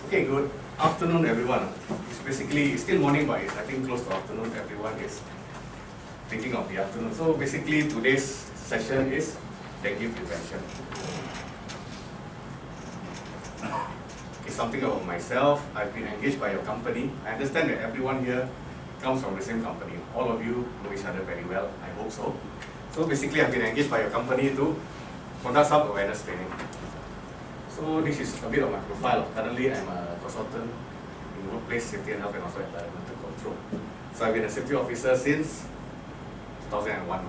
Okay, good afternoon, everyone. It's still morning, but it's I think close to afternoon. Everyone is thinking of the afternoon. So basically, today's session is dengue prevention. It's something about myself. I've been engaged by your company. I understand that everyone here comes from the same company. All of you know each other very well. I hope so. So basically, I've been engaged by your company to conduct some awareness training. So this is a bit of my profile. Currently, I'm a consultant in workplace safety and health and also environmental control. So I've been a safety officer since 2001.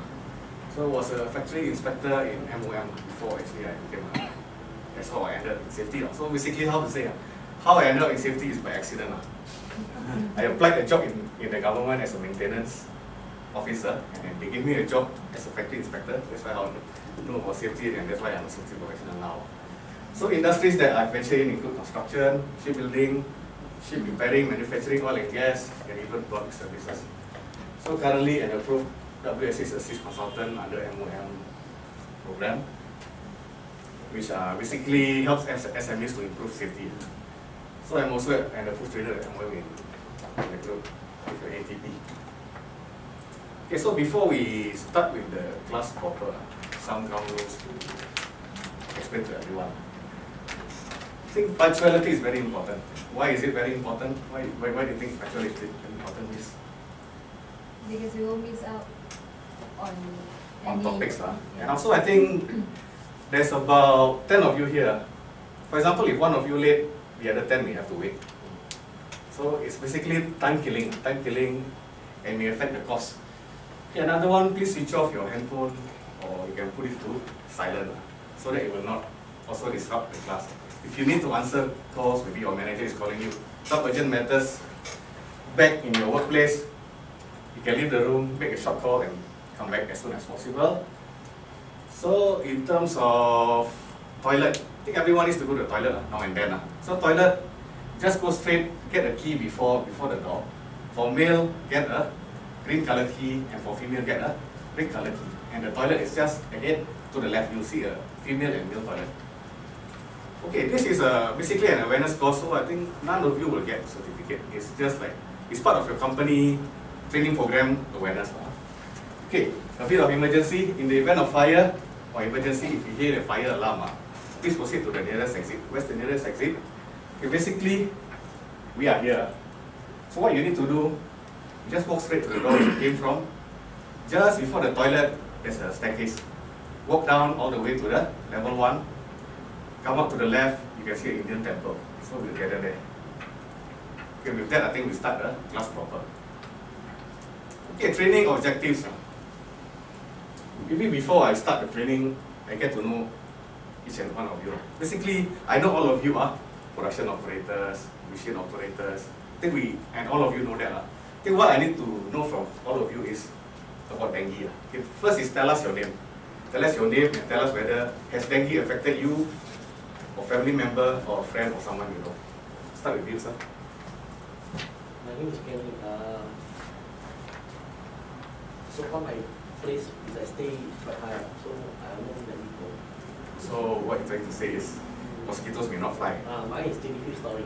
So I was a factory inspector in MOM before actually I became a, that's how I ended in safety. So basically, how I ended up in safety is by accident. I applied a job in the government as a maintenance officer, and then they gave me a job as a factory inspector. That's why I know about safety, and that's why I'm a safety professional now. So industries that I've mentioned include construction, shipbuilding, ship repairing, manufacturing, oil and gas, and even public services. So currently an approved WSS Assist Consultant under MOM program, which basically helps SMEs to improve safety. So I'm also an approved trainer at MOM in the group with the ATP. Okay, so before we start with the class proper, some ground rules to explain to everyone. I think punctuality is very important. Why is it very important? Why do you think punctuality is very important? Because you won't miss out on Topics. Yeah. And also I think there's about 10 of you here. For example, if one of you late, the other 10 may have to wait. So it's basically time killing, and may affect the cost. Okay, another one, please switch off your handphone, or you can put it to silent, so that it will not also disrupt the class. If you need to answer calls, maybe your manager is calling you, some urgent matters back in your workplace, you can leave the room, make a short call and come back as soon as possible. So in terms of toilet, I think everyone needs to go to the toilet now and then. So toilet, just go straight, get a key before the door. For male, get a green color key, and for female, get a red color key. And the toilet is just ahead to the left, you'll see a female and male toilet. Okay, this is basically an awareness course, so I think none of you will get a certificate. It's just like, it's part of your company training program awareness. Okay, a bit of emergency. In the event of fire or emergency, if you hear a fire alarm, please proceed to the nearest exit. Where's the nearest exit? Okay, basically, we are here. So what you need to do, just walk straight to the door you came from. Just before the toilet, there's a staircase. Walk down all the way to the level 1. Come up to the left, you can see an Indian temple. So we'll gather there. Okay, with that, I think we start the class proper. Okay, training objectives. Maybe before I start the training, I get to know each and one of you. Basically, I know all of you are production operators, machine operators. And all of you know that. I think what I need to know from all of you is about dengue. Okay, first is tell us your name. Tell us your name and tell us whether has dengue affected you, or family member, or friend, or someone you know. Start with you, sir. My name is Kenny. So far my place is I stay quite high, so I know many people. So what you're trying to say is mosquitoes may not fly. Mine is 25th story.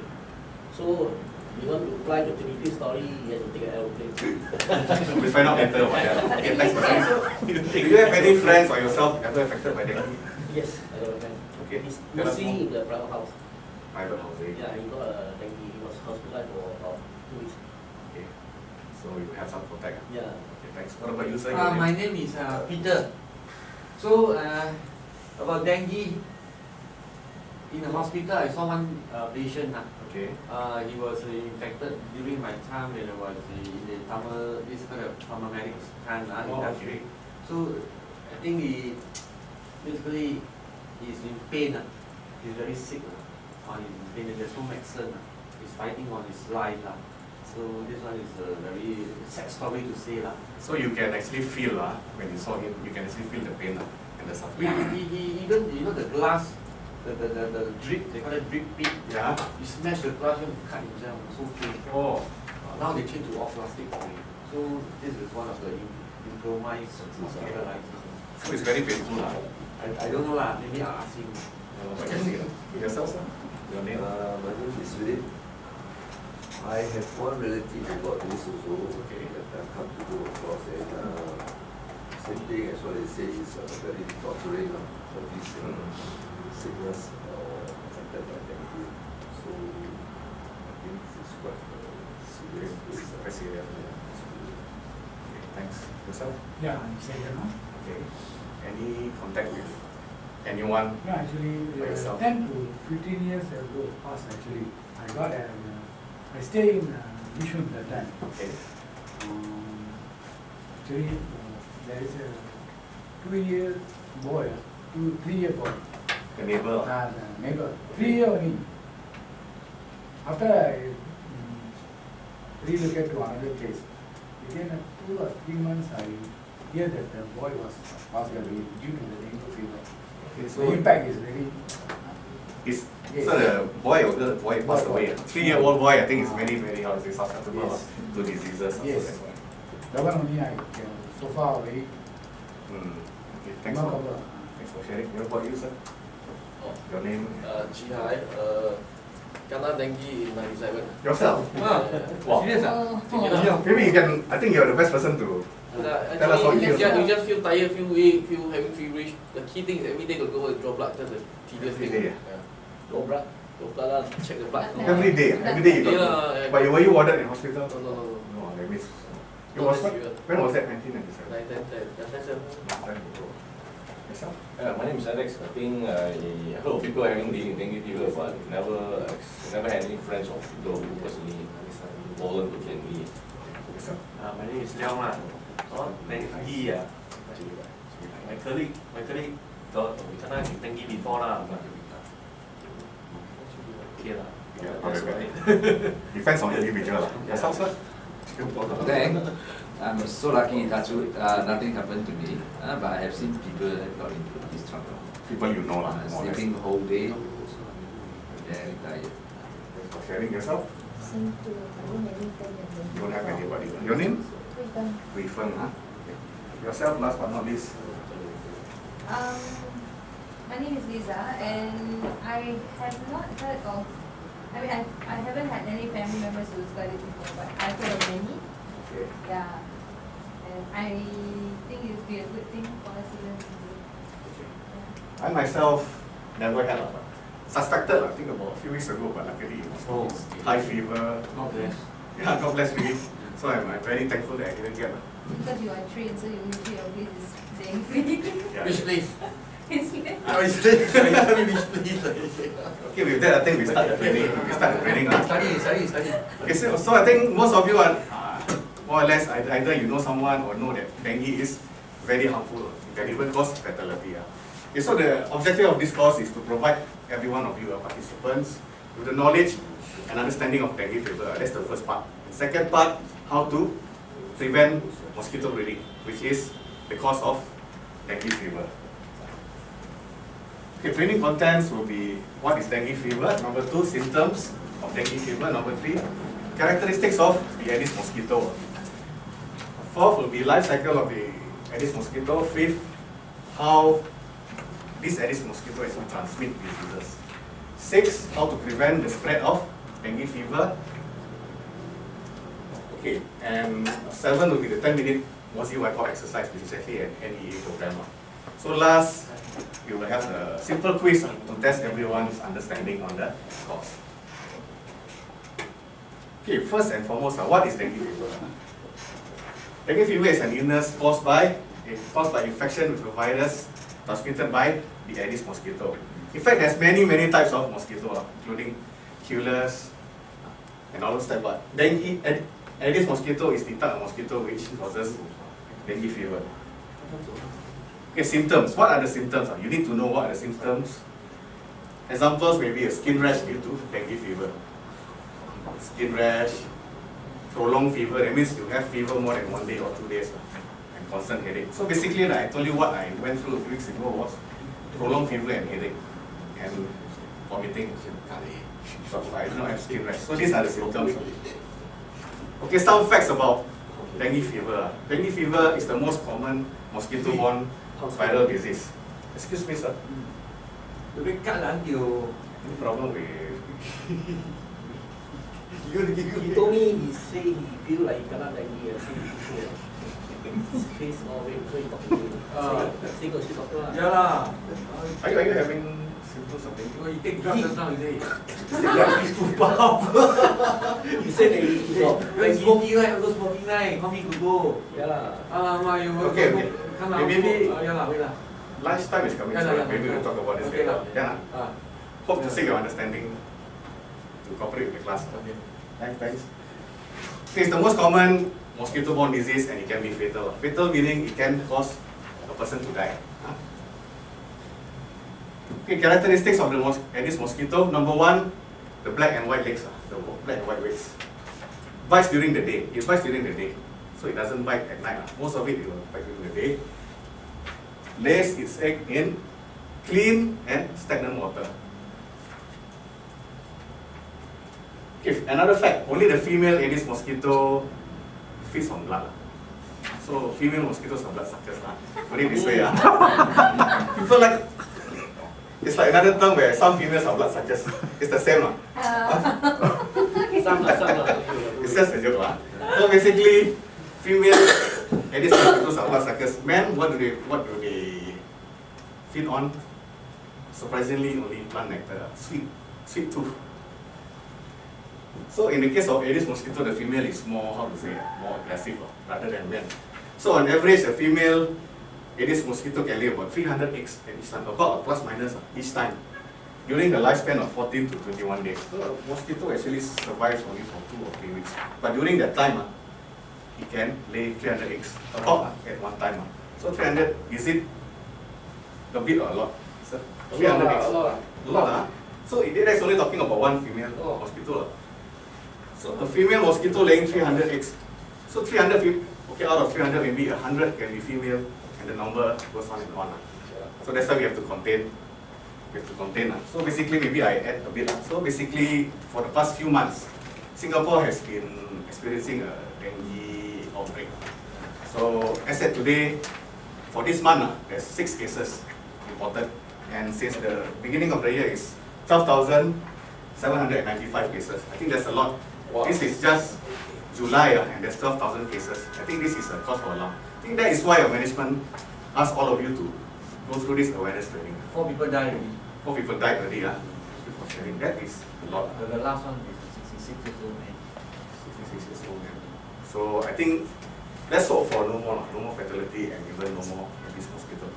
So you want to fly to 25th story, you have to take an aeroplane. We'll find out later about that. Okay, thanks for that. Do you have any friends or yourself ever affected by dengue? Yes, I got a friend. Okay. He's Tell us more. in the private house. Private housing. Yeah, he got a dengue. He was hospitalized for about 2 weeks. Okay. So you have some contact. Yeah. Okay, thanks. What about you, sir? My name is Peter. So about dengue, in the hospital I saw one patient. Okay. He was infected during my time when I was in the Tamil, this kind of paramedics kind of industry. So I think he basically he's in pain. He's very sick. He's in pain. There's no medicine. He's fighting on his life. So this one is a very sad story to say. So you can actually feel when you saw him, you can actually feel the pain and the suffering. He even, you know, the glass, the drip, they call it drip pit. Yeah. He smashed the glass and cut himself. So pain. Oh. Now they change to all plastic. So this is one of the improvised hospitalized. So it's very painful. I don't know lah. Maybe I'll ask him. Yourself, sir? Your name? My name is Philip. I have one relative who got this also. Okay. That I come to know, of course, and same thing as what they say is very torturing for this sickness affected by dengue. So I think it's quite serious. Very serious. Okay, thanks. Yourself? Yeah, I'm saying, Okay. Any contact with anyone? no, actually, By yourself? 10 to 15 years ago, past actually, I got I stay in Yishun that time. Okay. Actually, there is a 2-year boy, 3-year boy, The neighbor? the neighbor, 3 year only. After I relocated to another place, within 2 or 3 months, I hear that the boy was passed away due to the dengue fever. Okay, The impact is very. Is Yes. so the boy or girl, boy passed Boy. away. 3-year-old boy, I think is very, very how to say susceptible Yes. to diseases. Also, Yes. that's why. That one only so far very Okay, thanks for, remarkable. thanks for sharing. What about you, sir? Oh, Your name? Chi Hai, kena dengue in 97. Yourself? Ah, Wow. Serious? Oh. Maybe you can, I think you're the best person to. Tell us how Actually, you feel. you just feel tired, feel weak, feel having feverish. The key thing is every day to go and draw blood. That's the tedious Every thing. day, Yeah. Draw blood, check the blood. Blood Every day you Yeah, got. yeah. But were you warded in hospital? No. No, that means. It No, was that's what? serious. When was that? 1997. Like that. That's it. Long time ago. Yourself? My name is Alex. I think I heard of people having dengue fever, but never had any friends or people who personally fallen to dengue. Yourself? My name is Leong lah. Dengue ah. My colleague got kena dengue before lah. But okay lah. Yeah, That's okay. right. Depends on the individual. Yourself, sir? Thank. I'm so lucky, touch wood, nothing happened to me. But I have seen people that got into this trouble. People you know lah. more or less. Sleeping the whole day, very tired. Thanks for sharing yourself. Same to, I don't have any friend that You don't have anybody. Your name? Wei Feng, huh? Yourself, last but not least. My name is Lisa, and I have not heard of. I mean, I haven't had any family members who's got it before, but I've heard of many. Okay. Yeah, and I think it would be a good thing for us to learn. I myself never had a suspected, I think about a few weeks ago, but luckily it was high fever. God bless. Yeah, God bless me. So I'm very thankful that I didn't get. Because you are trained, so you usually your place is staying free. Yeah. Which place? It's here. Which place? Which place? Okay, with that I think we start the training. We start the training now. Study. Okay, so I think most of you are more or less either you know someone or know that dengue is very harmful. It can even cause fatality. Okay, so the objective of this course is to provide every one of you participants with the knowledge and understanding of dengue fever. That's the first part. The second part, how to prevent mosquito breeding, which is the cause of dengue fever. Okay, training contents will be what is dengue fever, number 2, symptoms of dengue fever, number 3, characteristics of the Aedes mosquito. 4th will be life cycle of the Aedes mosquito. 5th, how this Aedes mosquito is to transmit diseases. 6th, how to prevent the spread of dengue fever. Okay, and 7 will be the 10-minute Mozzie Whiteboard exercise, which is actually an NEA program. So last, we will have a simple quiz to test everyone's understanding on the course. Okay, first and foremost, what is dengue fever? Dengue fever is an illness caused by infection with a virus transmitted by the Aedes mosquito. In fact, there's many types of mosquito, including Culex and all those types. But Aedes mosquito is the type of mosquito which causes dengue fever. Okay, symptoms. What are the symptoms? You need to know what are the symptoms. Examples may be a skin rash due to dengue fever. Skin rash, prolonged fever, that means you have fever more than 1 day or 2 days, and constant headache. So basically, I told you what I went through a few weeks ago was prolonged fever and headache, and vomiting. So I do not have skin rash. So these are the symptoms. Okay, some facts about dengue fever. Dengue fever is the most common mosquito-borne viral disease. Excuse me, sir. Tôi biết cắt là kiểu Any problem with He told me he say he feel like he kena dengue, so he tissue. His face all red, so he talking to me. Say go see doctor lah. Yeah lah. Are you having symptoms of dengue? You take drugs just now, you say. He said that he got You're dengue. smoking right, go smoking right, call me to go. Yeah lah. You Okay, okay. Come out. Maybe- Yeah lah, wait lah. Lunchtime is coming, Yeah, so yeah, maybe yeah. we'll talk about this Okay later. lah. Yeah. Hope to seek your understanding to cooperate with the class. Okay. Thanks. It's the most common mosquito-borne disease and it can be fatal. Fatal meaning it can cause a person to die. Okay, characteristics of the Aedes mosquito. Number one, the black and white legs. The black and white legs. Bites during the day. It bites during the day. So it doesn't bite at night. Most of it will bite during the day. Lays its egg in clean and stagnant water. Okay, another fact, only the female Aedes mosquito feeds on blood. So female mosquitoes are blood suckers. Put it this way. People like, it's like another term where some females are blood suckers. It's the same. Some lah. It's just a joke. So basically, female Aedes mosquitoes are blood suckers. Men, what do they feed on? Surprisingly, only plant nectar, sweet tooth. So in the case of Aedes mosquito, the female is more, how to say, more aggressive rather than men. So on average, a female Aedes mosquito can lay about 300 eggs at each time, about plus minus each time, during the lifespan of 14 to 21 days. So a mosquito actually survives only for 2 or 3 weeks. But during that time, it can lay 300 eggs about at one time. So 300, is it a bit or a lot? So 300 eggs. A lot. So that's only talking about one female mosquito. So a female mosquito laying 300 eggs. So 300, okay, out of 300, maybe 100 can be female, and the number goes on and on. So that's why we have to contain. So basically, maybe I add a bit. So basically, for the past few months, Singapore has been experiencing a dengue outbreak. So as at today, for this month, there's 6 cases reported, and since the beginning of the year is 12,795 cases. I think that's a lot. Wow. This is just July, and there's 12,000 cases. I think this is a cause for alarm. I think that is why our management asked all of you to go through this awareness training. 4 people died already. 4 people died already. For sharing. That is a lot. The last one is 66 years old man. 66 years old. So I think let's hope for no more fatality and even no more Aedes mosquito.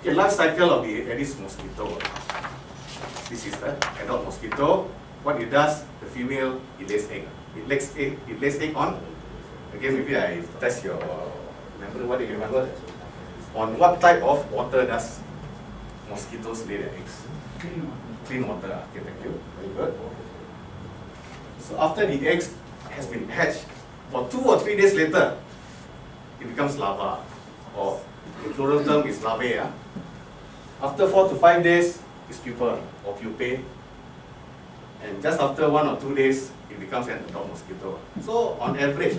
Okay, life cycle of the Aedes mosquito. This is the adult mosquito. What it does, the female, it lays egg. It lays egg on. Again, maybe I test your remember. What do you remember? On what type of water does mosquitoes lay their eggs? Clean water. Okay, thank you. Very good. So after the eggs has been hatched, for 2 or 3 days later, it becomes larva, or the plural term is larvae. After 4 to 5 days, it's pupa or pupae, and just after 1 or 2 days, it becomes an adult mosquito. So on average,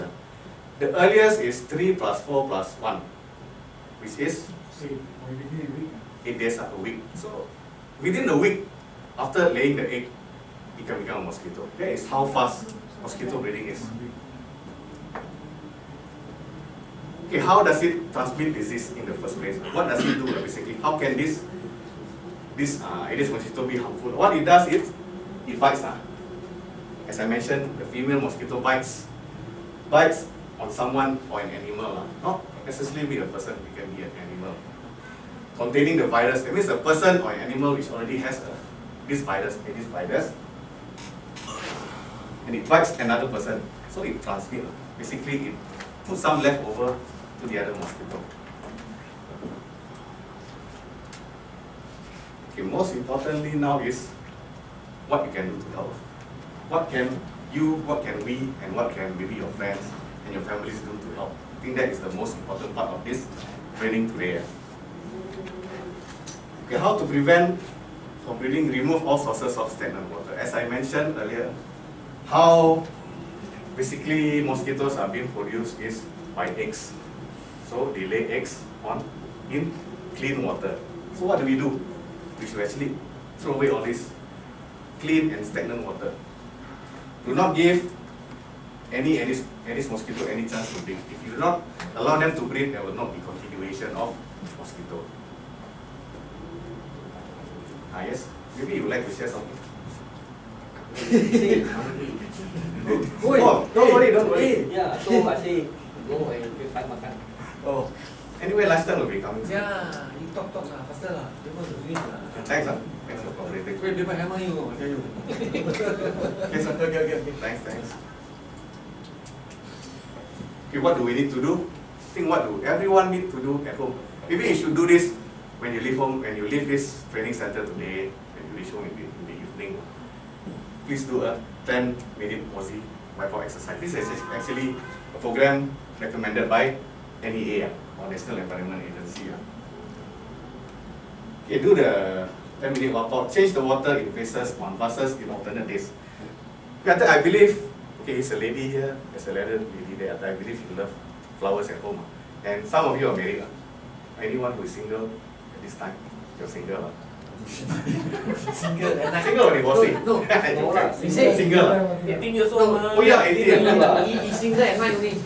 the earliest is 3 plus 4 plus 1, which is 8 days a week. So within a week after laying the egg, it can become a mosquito. That is how fast mosquito breeding is. Okay, how does it transmit disease in the first place? What does it do basically? How can this Aedes mosquito be harmful? What it does is, it bites. As I mentioned, the female mosquito bites on someone or an animal. Not necessarily be a person, it can be an animal. Containing the virus, that means a person or an animal which already has this virus, Aedes virus, and it bites another person. So it transmits. Basically, it puts some leftover to the other mosquito. Okay, most importantly now is what you can do to help. What can you, what can we, and what can maybe your friends and your families do to help? I think that is the most important part of this training today. Okay, how to prevent from breeding, remove all sources of stagnant water. As I mentioned earlier, how basically mosquitoes are being produced is by eggs. So they lay eggs in clean water. So what do? We should actually throw away all this clean and stagnant water. Do not give any mosquito any chance to breed. If you do not allow them to breed, there will not be continuation of mosquito. Yes, maybe you would like to share something. Oh, don't worry, don't worry. Yeah, so I say go and find makan. Oh, anyway, lunchtime will be coming soon. Yeah, you talk lah, faster lah. They want to finish lah. Thanks, thanks for cooperating. Wait, people hammer you, I tell you. Okay, sir. Okay. Thanks. Okay, what do we need to do? Think what do everyone need to do at home? Maybe you should do this when you leave home, when you leave this training center today, when you reach home in the evening. Please do a 10-minute Aussie wipeout exercise. This is actually a program recommended by NEA, or National Environment Agency. Okay, do the 10-minute wipeout. Change the water in vases on buses in alternate days. I believe, okay, it's a lady here, there's a lady there. I believe you love flowers at home. And some of you are married. Anyone who is single at this time, you're single. Single or divorcing? No, You say single. 18 years old. Oh yeah, 18. He's single at night only.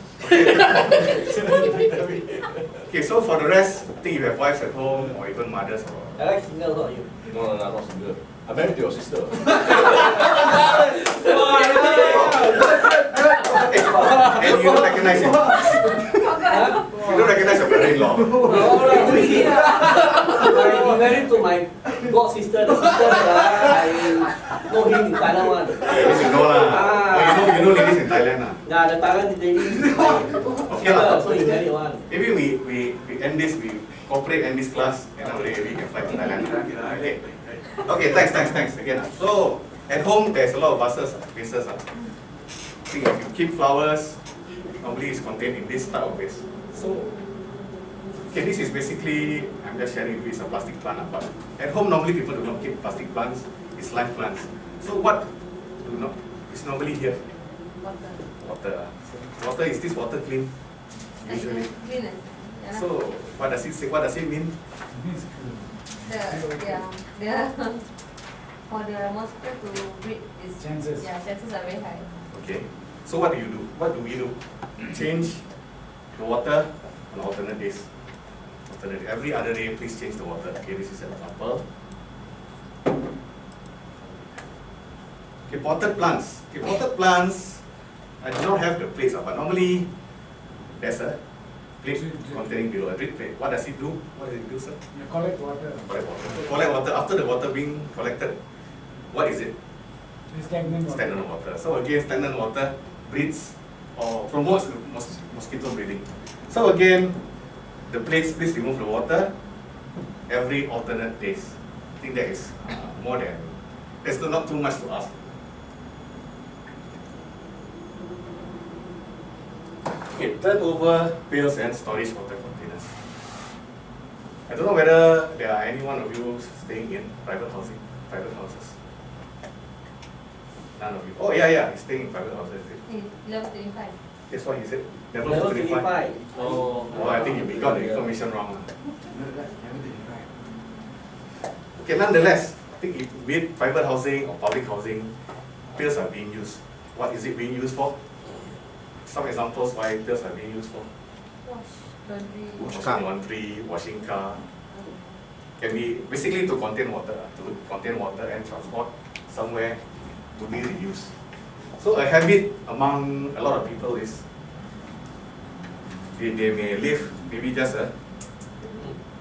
Okay, so for the rest, I think you have wives at home or even mothers. I like single, not you. No, I'm not single. I'm married to your sister. And you don't recognize him. You don't recognize your brother-in-law. I'm married to my god sister. The sister, I know him in Thailand one. At least you know lah. Oh, you know ladies in Thailand lah. Yeah, the Thailand lady. Okay lah. So he married one. Maybe we end this, we cooperate end this class, and already we can fly to Thailand. Okay, thanks again. So at home there's a lot of vases. I think if you keep flowers, normally it's contained in this type of vase. So okay, this is basically, I'm just sharing with you, it's a plastic plant, but at home normally people do not keep plastic plants, it's live plants. So what is normally here? Water. Water, is this water clean? Usually. Clean. So what does it say? What does it mean? For the mosquito to breed is Chances. chances are very high. Okay. So what do you do? What do we do? Change the water on alternate days. Every other day, please change the water. Okay, this is an example. Okay, potted plants. Okay, potted plants, I do not have the plates, but normally there's a plate containing below, a drip plate. What does it do? What does it do, sir? You collect water. Collect water. So collect water. After the water being collected, what is it? Stagnant water. Stagnant water. So again, stagnant water breeds or promotes mosquito breeding. So again, the plates, please remove the water every alternate days. I think that is more than, there's not too much to ask. Okay, turn over pails and storage water containers. I don't know whether there are any one of you staying in private houses. None of you. Oh yeah, he's staying in private houses. Level 25. That's what he said. Level Level 35. 35. Oh, I think you got the information wrong. Okay, nonetheless, I think be it private housing or public housing, pails are being used. What is it being used for? Some examples why pails are being used for. Washing laundry, washing car. Can be basically to contain water and transport somewhere to be reused. So a habit among a lot of people is they may leave maybe just 1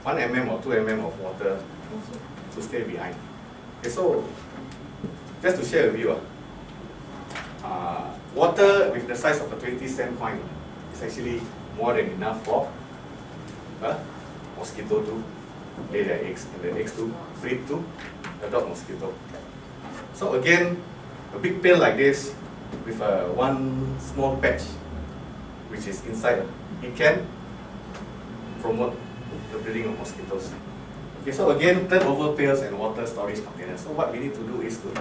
mm or 2 mm of water to stay behind. Okay, so just to share with you, water with the size of a 20-cent coin is actually more than enough for a mosquito to lay their eggs and the eggs to breed to adult mosquito. So again, a big pail like this with one small patch which is inside, it can promote the breeding of mosquitoes. Okay, so again, turn over pails and water storage containers. So what we need to do is to, if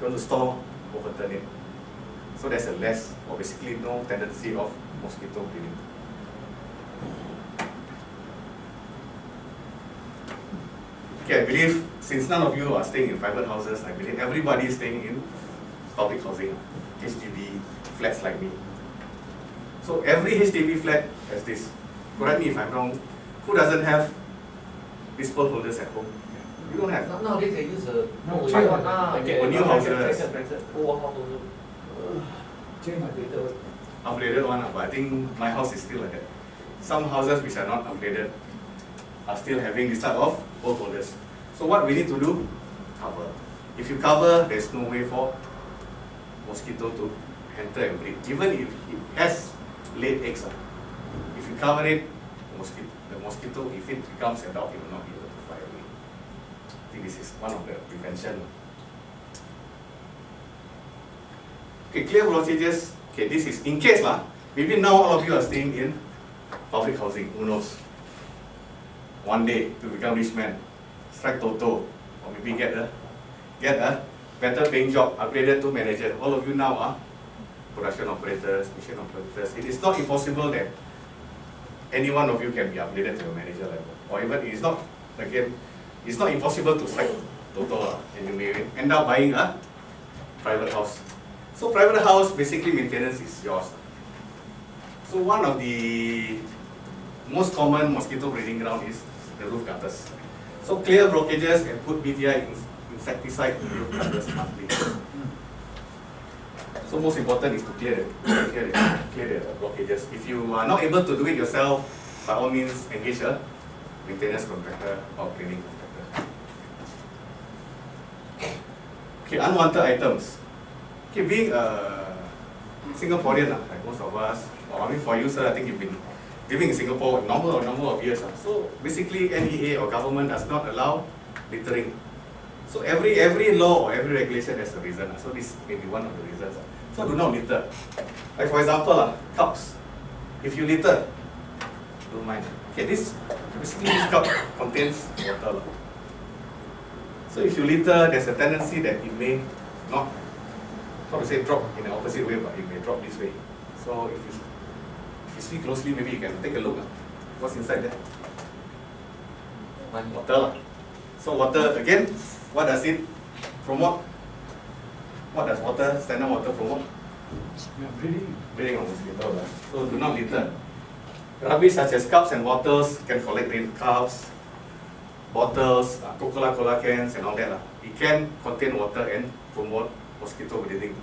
you want to store, overturn it. So there's a less or basically no tendency of mosquito breeding. Okay, I believe since none of you are staying in private houses, I believe everybody is staying in public housing, HDB flats like me. So every HDB flat has this. Correct me if I'm wrong. Who doesn't have these pearl holders at home? You don't have. Nowadays they use a No, white one. For new houses. Old house also. Change my data. Upgraded one, but I think my house is still like that. Some houses which are not upgraded are still having this type of pearl holders. So what we need to do, cover. If you cover, there's no way for mosquito to enter and breed. Even if it has laid eggs, if you cover it, the mosquito, if it becomes adult, it will not be able to fly away. I think this is one of the prevention. Okay, clear blockages. Okay, this is in case maybe now all of you are staying in public housing. Who knows? One day to become rich man, strike Toto, or maybe get a better paying job, upgraded to manager. All of you now are production operators, mission operators. It is not impossible that any one of you can be upgraded to a manager level, or even it's not impossible to strike Toto, and you may end up buying a private house. So private house, basically maintenance is yours. So one of the most common mosquito breeding ground is the roof gutters. So clear blockages and put BTI insecticide in roof gutters monthly. So most important is to clear the blockages. If you are not able to do it yourself, by all means engage a maintenance contractor or cleaning contractor. Okay, unwanted items. Okay, being a Singaporean, like most of us, or I mean for you, sir, I think you've been living in Singapore a number of years. So basically, NEA or government does not allow littering. So every law or every regulation has a reason. So this may be one of the reasons. So do not litter. Like for example, cups. If you litter, don't mind. Okay, basically this cup contains water. So if you litter, there's a tendency that it may not, how to say, drop in the opposite way, but it may drop this way. So if you see closely, maybe you can take a look. What's inside there? Water. So water, again, what does it promote? What does water, standard water promote? Breeding of mosquito. So do not litter. Rubbish such as cups and bottles can collect in cups, bottles, Coca-Cola cans and all that. It can contain water and promote mosquito breeding.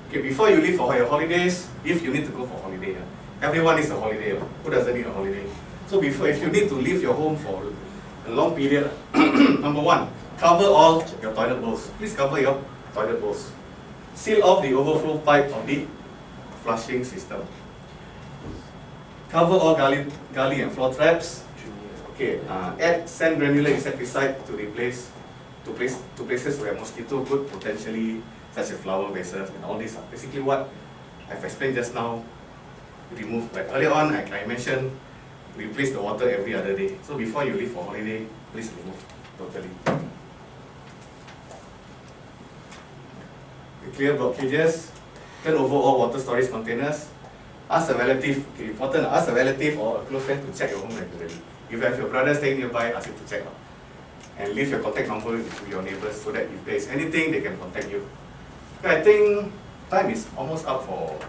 Okay, before you leave for your holidays, if you need to go for holiday, everyone needs a holiday. Who doesn't need a holiday? So if you need to leave your home for a long period, number one, cover all your toilet bowls. Please cover your toilet bowls. Seal off the overflow pipe of the flushing system. Cover all gully and floor traps. Okay, add sand granular insecticide to places where mosquito could potentially, such as flower vases and all these are basically what I've explained just now. Remove, like earlier on I mentioned, replace the water every other day. So before you leave for holiday, please remove totally. Clear blockages, turn over all water storage containers. Ask a relative, okay, important, ask a relative or a close friend to check your home regularly. If you have your brother staying nearby, ask him to check. And leave your contact number to your neighbors so that if there is anything, they can contact you. Okay, I think time is almost up for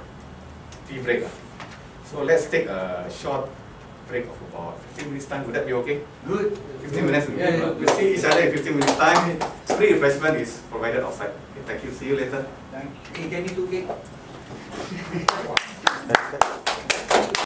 tea break. So let's take a short break of about 15 minutes time. Would that be okay? Good. 15 minutes. Yeah. We'll see each other in 15 minutes time. Free refreshment is provided outside. Okay, thank you. See you later. Thank you. Hey, get me 2 cake.